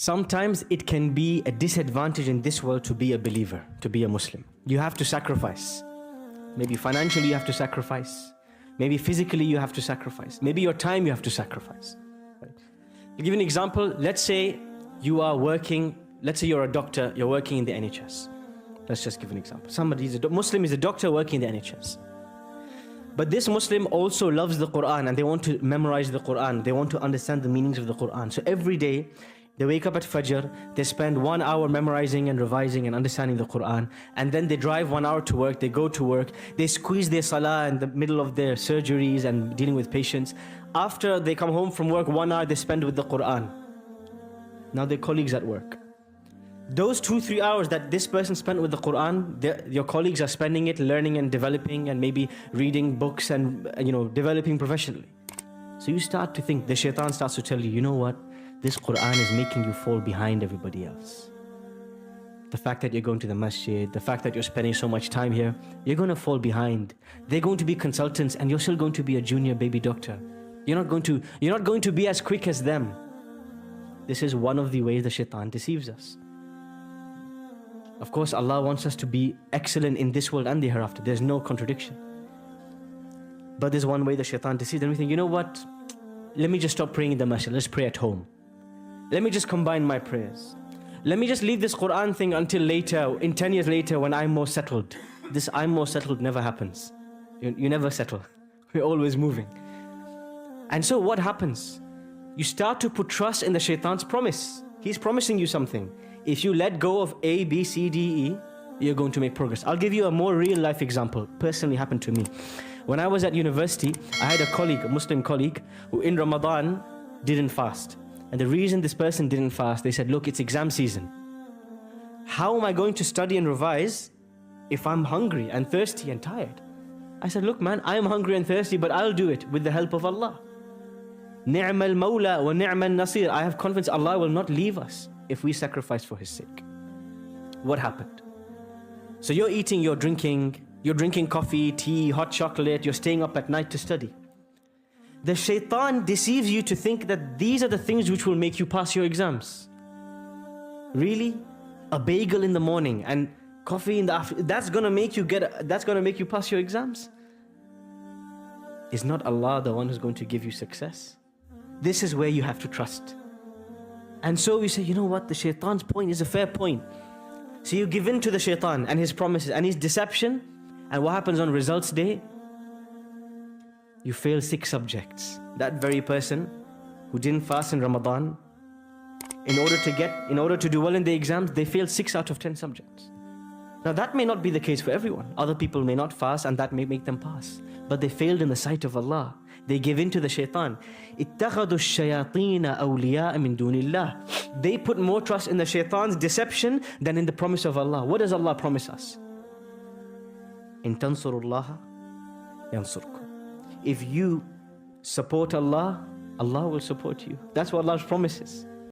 Sometimes it can be a disadvantage in this world to be a believer, to be a Muslim. You have to sacrifice. Maybe financially you have to sacrifice. Maybe physically you have to sacrifice. Maybe your time you have to sacrifice. Right? I'll give you an example. Let's say you are working, let's say you're a doctor, you're working in the NHS. Let's just give an example. Muslim is a doctor working in the NHS. But this Muslim also loves the Quran and they want to memorize the Quran. They want to understand the meanings of the Quran. So every day, they wake up at Fajr, they spend 1 hour memorizing and revising and understanding the Quran, and then they drive 1 hour to work, they go to work, they squeeze their salah in the middle of their surgeries and dealing with patients. After they come home from work, 1 hour they spend with the Quran. Now their colleagues at work. Those 2-3 hours that this person spent with the Quran, your colleagues are spending it learning and developing and maybe reading books and developing professionally. So you start to think, the shaitan starts to tell you, you know what? This Quran is making you fall behind everybody else. The fact that you're going to the masjid, the fact that you're spending so much time here, you're going to fall behind. They're going to be consultants and you're still going to be a junior baby doctor. You're not going to be as quick as them. This is one of the ways the shaitan deceives us. Of course, Allah wants us to be excellent in this world and the hereafter. There's no contradiction. But there's one way the shaitan deceives, and we think, you know what? Let me just stop praying in the masjid. Let's pray at home. Let me just combine my prayers. Let me just leave this Quran thing until later, in 10 years later, when I'm more settled. This I'm more settled never happens. You never settle. We're always moving. And so what happens? You start to put trust in the shaitan's promise. He's promising you something. If you let go of A, B, C, D, E, you're going to make progress. I'll give you a more real life example. Personally happened to me. When I was at university, I had a colleague, a Muslim colleague, who in Ramadan didn't fast. And the reason this person didn't fast, they said, look, it's exam season. How am I going to study and revise if I'm hungry and thirsty and tired? I said, look man, I'm hungry and thirsty, but I'll do it with the help of Allah. Ni'mal Mawla wa ni'mal Nasir. I have confidence Allah will not leave us if we sacrifice for His sake. What happened? So you're eating, you're drinking coffee, tea, hot chocolate, you're staying up at night to study. The shaitan deceives you to think that these are the things which will make you pass your exams. Really? A bagel in the morning and coffee in the afternoon, that's gonna make you pass your exams? Is not Allah the one who's going to give you success? This is where you have to trust. And so we say, you know what, the shaitan's point is a fair point. So you give in to the shaitan and his promises and his deception, and what happens on results day? You fail 6 subjects. That very person who didn't fast in Ramadan, in order to do well in the exams, they failed 6 out of 10 subjects. Now that may not be the case for everyone. Other people may not fast and that may make them pass. But they failed in the sight of Allah. They give in to the shaitan. اتَّخَذُوا الشَّيَاطِينَ أَوْلِيَاءَ مِن دُونِ اللَّهِ. They put more trust in the shaitan's deception than in the promise of Allah. What does Allah promise us? إِن تَنصُرُوا اللَّهَ يَنصُرْكُمْ. If you support Allah, Allah will support you. That's what Allah's promise is.